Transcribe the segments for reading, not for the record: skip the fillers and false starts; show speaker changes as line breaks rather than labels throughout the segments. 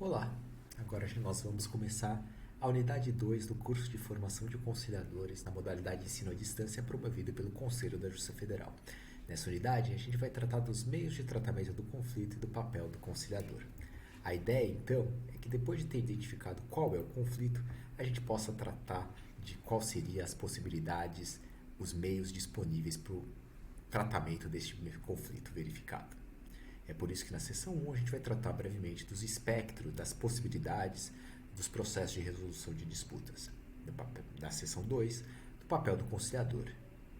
Olá, agora nós vamos começar a unidade 2 do curso de formação de conciliadores na modalidade ensino à distância promovido pelo Conselho da Justiça Federal. Nessa unidade, a gente vai tratar dos meios de tratamento do conflito e do papel do conciliador. A ideia, então, é que depois de ter identificado qual é o conflito, a gente possa tratar de quais seriam as possibilidades, os meios disponíveis para o tratamento deste conflito verificado. É por isso que na seção 1 a gente vai tratar brevemente dos espectros, das possibilidades, dos processos de resolução de disputas. Na seção 2, do papel do conciliador.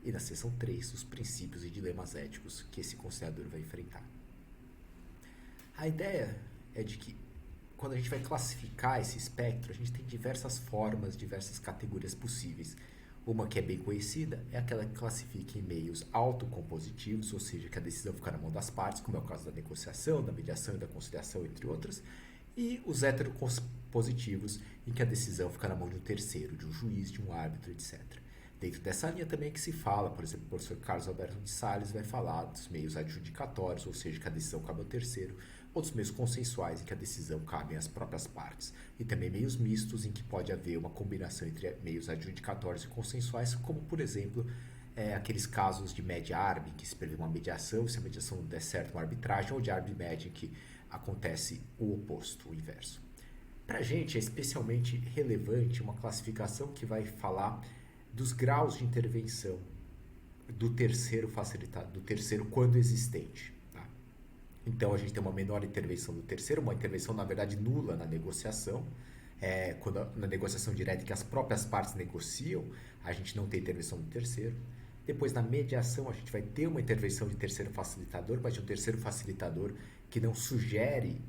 E na seção 3, os princípios e dilemas éticos que esse conciliador vai enfrentar. A ideia é de que quando a gente vai classificar esse espectro, a gente tem diversas formas, diversas categorias possíveis. Uma que é bem conhecida é aquela que classifica em meios autocompositivos, ou seja, que a decisão fica na mão das partes, como é o caso da negociação, da mediação e da conciliação, entre outras, e os heterocompositivos, em que a decisão fica na mão de um terceiro, de um juiz, de um árbitro, etc. Dentro dessa linha também é que se fala, por exemplo, o professor Carlos Alberto de Salles vai falar dos meios adjudicatórios, ou seja, que a decisão cabe ao terceiro, ou dos meios consensuais, em que a decisão cabe às próprias partes. E também meios mistos, em que pode haver uma combinação entre meios adjudicatórios e consensuais, como, por exemplo, aqueles casos de média-arb, que se prevê uma mediação, se a mediação não der certo, uma arbitragem, ou de arb-média, em que acontece o oposto, o inverso. Para a gente é especialmente relevante uma classificação que vai falar dos graus de intervenção do terceiro facilitado, do terceiro quando existente. Tá? Então a gente tem uma menor intervenção do terceiro, uma intervenção na verdade nula na negociação. Quando na negociação direta que as próprias partes negociam, a gente não tem intervenção do terceiro. Depois na mediação a gente vai ter uma intervenção de terceiro facilitador, mas de um terceiro facilitador que não sugere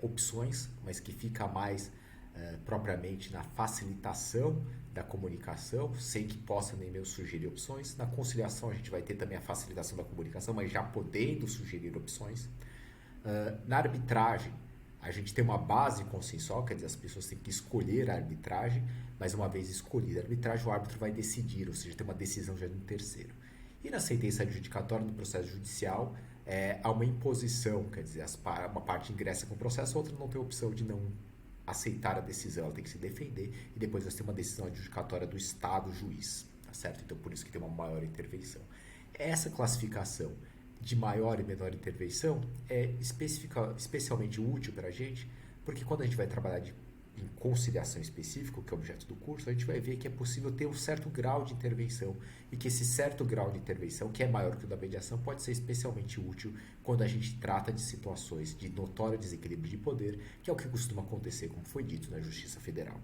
opções, mas que fica mais propriamente na facilitação da comunicação, sem que possa nem mesmo sugerir opções. Na conciliação a gente vai ter também a facilitação da comunicação, mas já podendo sugerir opções. Na arbitragem, a gente tem uma base consensual, quer dizer, as pessoas têm que escolher a arbitragem, mas uma vez escolhida a arbitragem, o árbitro vai decidir, ou seja, tem uma decisão já de um terceiro. E na sentença adjudicatória, no processo judicial, há uma imposição, quer dizer, uma parte ingressa com o processo, a outra não tem a opção de não aceitar a decisão, ela tem que se defender, e depois nós temos uma decisão adjudicatória do Estado juiz, tá certo? Então, por isso que tem uma maior intervenção. Essa classificação de maior e menor intervenção é especialmente útil para a gente, porque quando a gente vai trabalhar em conciliação específica, que é o objeto do curso, a gente vai ver que é possível ter um certo grau de intervenção e que esse certo grau de intervenção, que é maior que o da mediação, pode ser especialmente útil quando a gente trata de situações de notório desequilíbrio de poder, que é o que costuma acontecer, como foi dito na Justiça Federal.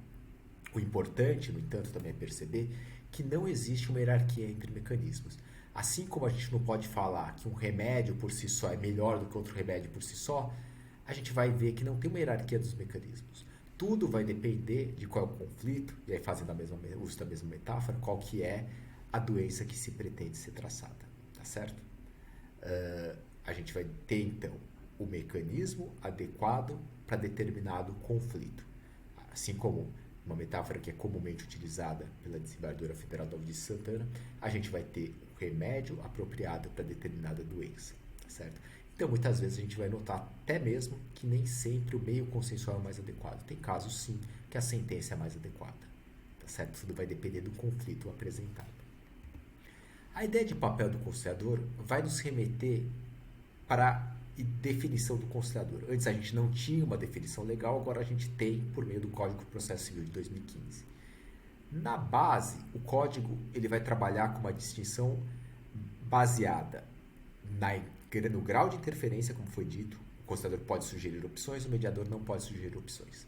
O importante, no entanto, também é perceber que não existe uma hierarquia entre mecanismos. Assim como a gente não pode falar que um remédio por si só é melhor do que outro remédio por si só, a gente vai ver que não tem uma hierarquia dos mecanismos. Tudo vai depender de qual é o conflito, e aí fazendo uso da mesma metáfora, qual que é a doença que se pretende ser traçada, tá certo? A gente vai ter, então, o mecanismo adequado para determinado conflito. Assim como uma metáfora que é comumente utilizada pela desembargadora federal Dalva de Santana, a gente vai ter o remédio apropriado para determinada doença, tá certo? Então, muitas vezes a gente vai notar até mesmo que nem sempre o meio consensual é o mais adequado. Tem casos, sim, que a sentença é mais adequada, tá certo? Tudo vai depender do conflito apresentado. A ideia de papel do conciliador vai nos remeter para a definição do conciliador. Antes a gente não tinha uma definição legal, agora a gente tem por meio do Código de Processo Civil de 2015. Na base, o código ele vai trabalhar com uma distinção baseada no grau de interferência, como foi dito. O conciliador pode sugerir opções, o mediador não pode sugerir opções.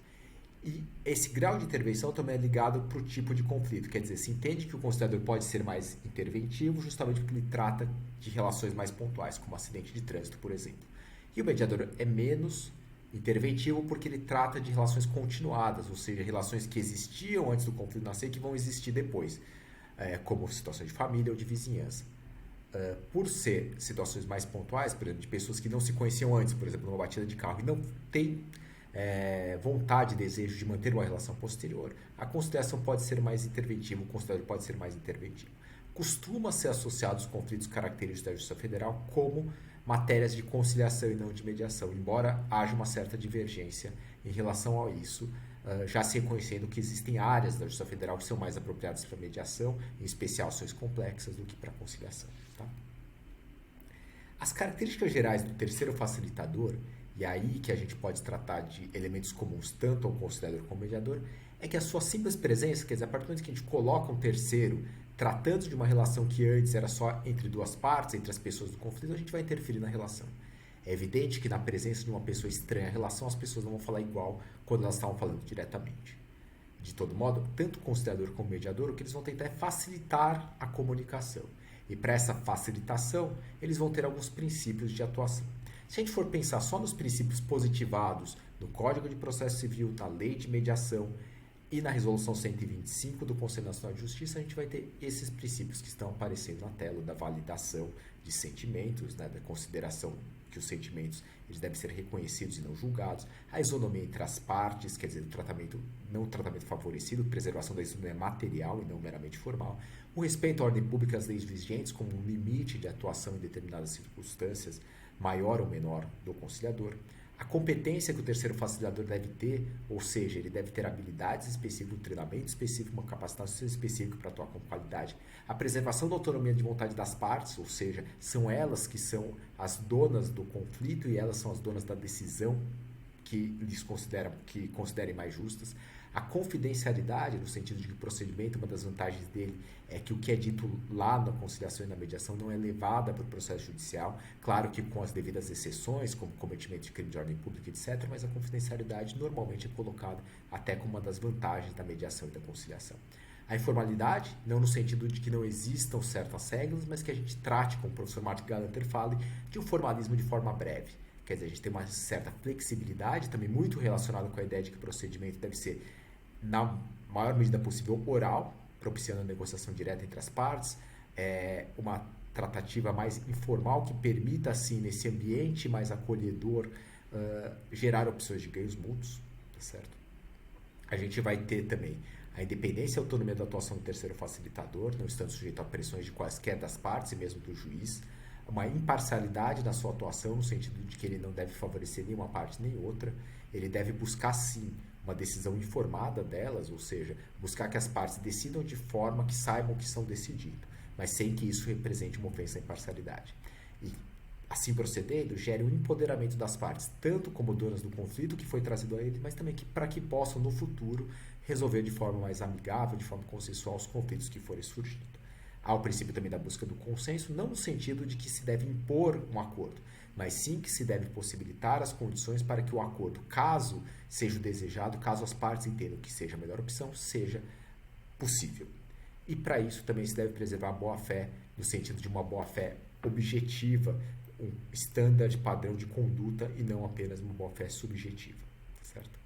E esse grau de intervenção também é ligado para o tipo de conflito, quer dizer, se entende que o conciliador pode ser mais interventivo justamente porque ele trata de relações mais pontuais, como acidente de trânsito, por exemplo. E o mediador é menos interventivo porque ele trata de relações continuadas, ou seja, relações que existiam antes do conflito nascer e que vão existir depois, como situações de família ou de vizinhança. Por ser situações mais pontuais, por exemplo, de pessoas que não se conheciam antes, por exemplo, numa batida de carro, e não têm vontade e desejo de manter uma relação posterior, a conciliação pode ser mais interventiva, o conciliador pode ser mais interventivo. Costuma ser associado aos conflitos característicos da Justiça Federal como matérias de conciliação e não de mediação, embora haja uma certa divergência em relação a isso, já se reconhecendo que existem áreas da Justiça Federal que são mais apropriadas para mediação, em especial ações complexas, do que para conciliação. Tá? As características gerais do terceiro facilitador, e aí que a gente pode tratar de elementos comuns tanto ao conciliador como ao mediador, é que a sua simples presença, quer dizer, a partir do momento que a gente coloca um terceiro tratando de uma relação que antes era só entre duas partes, entre as pessoas do conflito, a gente vai interferir na relação. É evidente que na presença de uma pessoa estranha à relação, as pessoas não vão falar igual quando elas estavam falando diretamente. De todo modo, tanto o conciliador como o mediador, o que eles vão tentar é facilitar a comunicação. E para essa facilitação, eles vão ter alguns princípios de atuação. Se a gente for pensar só nos princípios positivados no Código de Processo Civil, na Lei de Mediação e na Resolução 125 do Conselho Nacional de Justiça, a gente vai ter esses princípios que estão aparecendo na tela, da validação de sentimentos, né, da consideração que os sentimentos eles devem ser reconhecidos e não julgados, a isonomia entre as partes, quer dizer, não o tratamento favorecido, preservação da isonomia material e não meramente formal, o respeito à ordem pública e às leis vigentes como um limite de atuação em determinadas circunstâncias, maior ou menor, do conciliador, a competência que o terceiro facilitador deve ter, ou seja, ele deve ter habilidades específicas, um treinamento específico, uma capacitação específica para atuar com qualidade, a preservação da autonomia de vontade das partes, ou seja, são elas que são as donas do conflito e elas são as donas da decisão que considerem mais justas, a confidencialidade, no sentido de que o procedimento, uma das vantagens dele é que o que é dito lá na conciliação e na mediação não é levado para o processo judicial, claro que com as devidas exceções, como cometimento de crime de ordem pública, etc., mas a confidencialidade normalmente é colocada até como uma das vantagens da mediação e da conciliação. A informalidade, não no sentido de que não existam certas regras, mas que a gente trate, como o professor Martin Galanter fala, de um formalismo de forma breve. Quer dizer, a gente tem uma certa flexibilidade, também muito relacionada com a ideia de que o procedimento deve ser, na maior medida possível, oral, propiciando a negociação direta entre as partes, uma tratativa mais informal que permita, assim, nesse ambiente mais acolhedor, gerar opções de ganhos mútuos, tá certo? A gente vai ter também a independência e a autonomia da atuação do terceiro facilitador, não estando sujeito a pressões de quaisquer das partes e mesmo do juiz, uma imparcialidade na sua atuação, no sentido de que ele não deve favorecer nenhuma parte nem outra, ele deve buscar sim uma decisão informada delas, ou seja, buscar que as partes decidam de forma que saibam o que estão decidindo, mas sem que isso represente uma ofensa à imparcialidade. E assim procedendo, gere um empoderamento das partes, tanto como donas do conflito que foi trazido a ele, mas também para que possam no futuro resolver de forma mais amigável, de forma consensual os conflitos que forem surgindo. Há o princípio também da busca do consenso, não no sentido de que se deve impor um acordo, mas sim que se deve possibilitar as condições para que o acordo, caso seja o desejado, caso as partes entendam que seja a melhor opção, seja possível. E para isso também se deve preservar a boa-fé, no sentido de uma boa-fé objetiva, um standard padrão de conduta e não apenas uma boa-fé subjetiva, certo?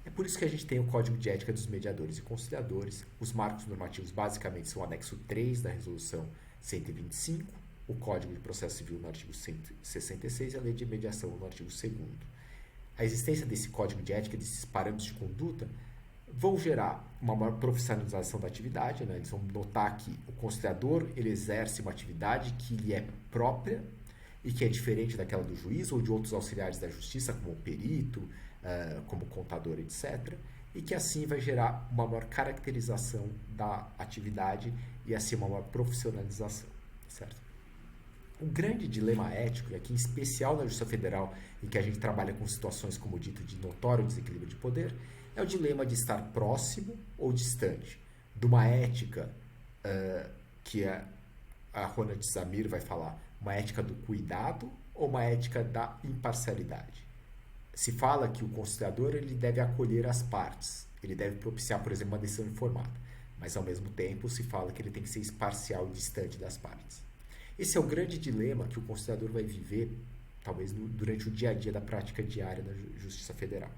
É por isso que a gente tem o Código de Ética dos Mediadores e Conciliadores. Os marcos normativos basicamente são o anexo 3 da Resolução 125, o Código de Processo Civil no artigo 166 e a Lei de Mediação no artigo 2º. A existência desse Código de Ética, desses parâmetros de conduta, vão gerar uma maior profissionalização da atividade, né? Eles vão notar que o conciliador ele exerce uma atividade que lhe é própria e que é diferente daquela do juiz ou de outros auxiliares da justiça, como o perito, como contador, etc., e que assim vai gerar uma maior caracterização da atividade e assim uma maior profissionalização, certo? O grande dilema ético, e aqui em especial na Justiça Federal, em que a gente trabalha com situações, como dito, de notório desequilíbrio de poder, é o dilema de estar próximo ou distante de uma ética que a Ronald Zamir vai falar, uma ética do cuidado ou uma ética da imparcialidade. Se fala que o conciliador ele deve acolher as partes, ele deve propiciar, por exemplo, uma decisão informada, mas ao mesmo tempo se fala que ele tem que ser imparcial e distante das partes. Esse é o grande dilema que o conciliador vai viver, talvez durante o dia a dia da prática diária da Justiça Federal.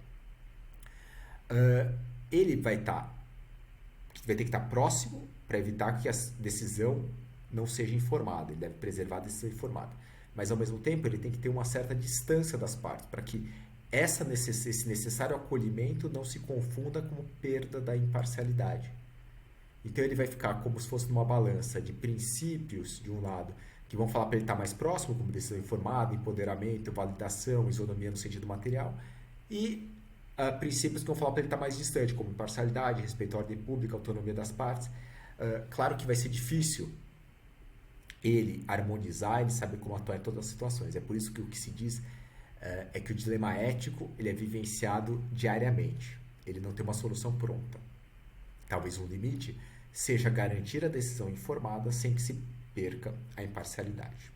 Ele vai ter que estar próximo para evitar que a decisão não seja informada, ele deve preservar a decisão informada, mas ao mesmo tempo ele tem que ter uma certa distância das partes, para que esse necessário acolhimento não se confunda com perda da imparcialidade. Então ele vai ficar como se fosse numa balança de princípios de um lado, que vão falar para ele estar mais próximo, como decisão informada, empoderamento, validação, isonomia no sentido material, e princípios que vão falar para ele estar mais distante, como imparcialidade, respeito à ordem pública, autonomia das partes. Claro que vai ser difícil ele harmonizar, ele saber como atuar em todas as situações. É por isso que o que se diz é que o dilema ético ele é vivenciado diariamente. Ele não tem uma solução pronta. Talvez um limite seja garantir a decisão informada sem que se perca a imparcialidade.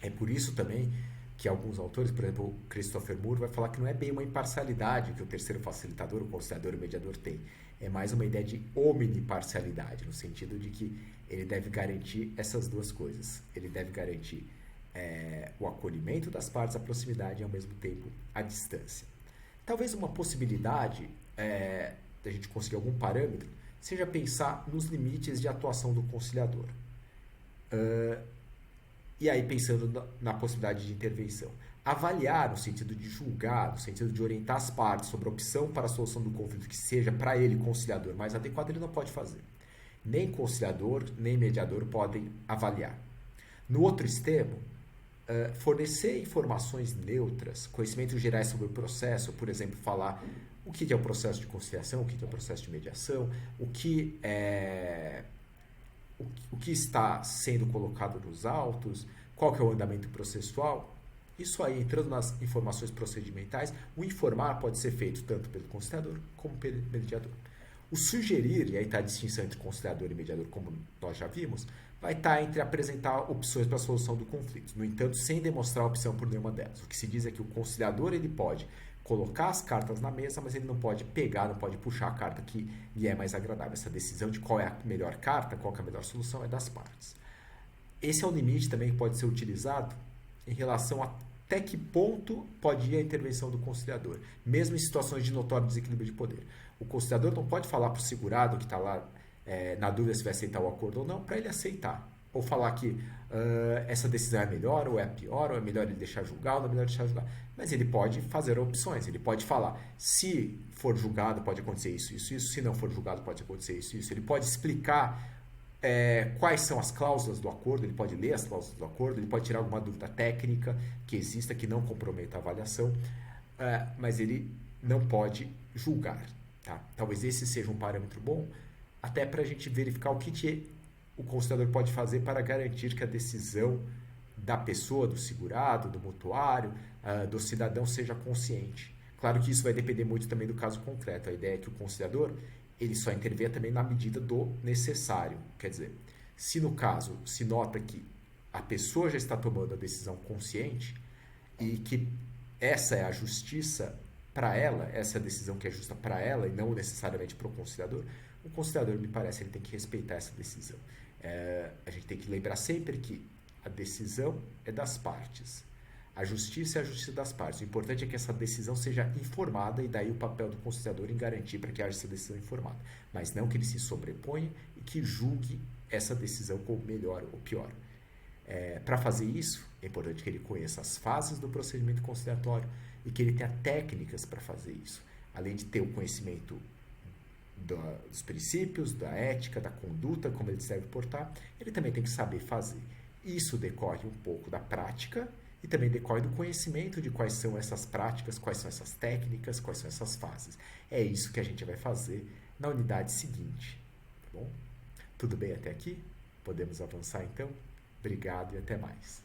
É por isso também que alguns autores, por exemplo, Christopher Moore vai falar que não é bem uma imparcialidade que o terceiro facilitador, o conciliador e o mediador tem. É mais uma ideia de omniparcialidade, no sentido de que ele deve garantir essas duas coisas. Ele deve garantir o acolhimento das partes, a proximidade e, ao mesmo tempo, a distância. Talvez uma possibilidade da gente conseguir algum parâmetro seja pensar nos limites de atuação do conciliador. E aí pensando na possibilidade de intervenção. Avaliar no sentido de julgar, no sentido de orientar as partes sobre a opção para a solução do conflito que seja para ele, conciliador, mais adequado, ele não pode fazer. Nem conciliador, nem mediador podem avaliar. No outro extremo, fornecer informações neutras, conhecimentos gerais sobre o processo, por exemplo, falar o que é o processo de conciliação, o que é o processo de mediação, o que está sendo colocado nos autos, qual que é o andamento processual. Isso aí, entrando nas informações procedimentais, o informar pode ser feito tanto pelo conciliador como pelo mediador. O sugerir, e aí está a distinção entre conciliador e mediador, como nós já vimos, vai estar entre apresentar opções para a solução do conflito, no entanto, sem demonstrar a opção por nenhuma delas. O que se diz é que o conciliador ele pode colocar as cartas na mesa, mas ele não pode pegar, não pode puxar a carta que lhe é mais agradável. Essa decisão de qual é a melhor carta, qual é a melhor solução, é das partes. Esse é um limite também que pode ser utilizado em relação a até que ponto pode ir a intervenção do conciliador, mesmo em situações de notório desequilíbrio de poder. O conciliador não pode falar para o segurado que está lá na dúvida se vai aceitar o acordo ou não, para ele aceitar. Ou falar que essa decisão é melhor ou é pior, ou é melhor ele deixar julgar ou não é melhor deixar julgar. Mas ele pode fazer opções, ele pode falar, se for julgado pode acontecer isso, isso, isso, se não for julgado pode acontecer isso, isso. Ele pode explicar quais são as cláusulas do acordo, ele pode ler as cláusulas do acordo, ele pode tirar alguma dúvida técnica que exista, que não comprometa a avaliação, mas ele não pode julgar. Tá? Talvez esse seja um parâmetro bom, até para a gente verificar o que o conciliador pode fazer para garantir que a decisão da pessoa, do segurado, do mutuário, do cidadão seja consciente. Claro que isso vai depender muito também do caso concreto. A ideia é que o conciliador ele só intervém também na medida do necessário. Quer dizer, se no caso se nota que a pessoa já está tomando a decisão consciente e que essa é a justiça para ela, essa é a decisão que é justa para ela e não necessariamente para o conciliador, me parece, ele tem que respeitar essa decisão. A gente tem que lembrar sempre que a decisão é das partes. A justiça é a justiça das partes. O importante é que essa decisão seja informada e daí o papel do conciliador em garantir para que haja essa decisão informada. Mas não que ele se sobreponha e que julgue essa decisão como melhor ou pior. Para fazer isso, é importante que ele conheça as fases do procedimento conciliatório e que ele tenha técnicas para fazer isso. Além de ter o conhecimento dos princípios, da ética, da conduta, como ele se deve portar, ele também tem que saber fazer. Isso decorre um pouco da prática e também decorre do conhecimento de quais são essas práticas, quais são essas técnicas, quais são essas fases. É isso que a gente vai fazer na unidade seguinte. Tá bom? Tudo bem até aqui? Podemos avançar então? Obrigado e até mais.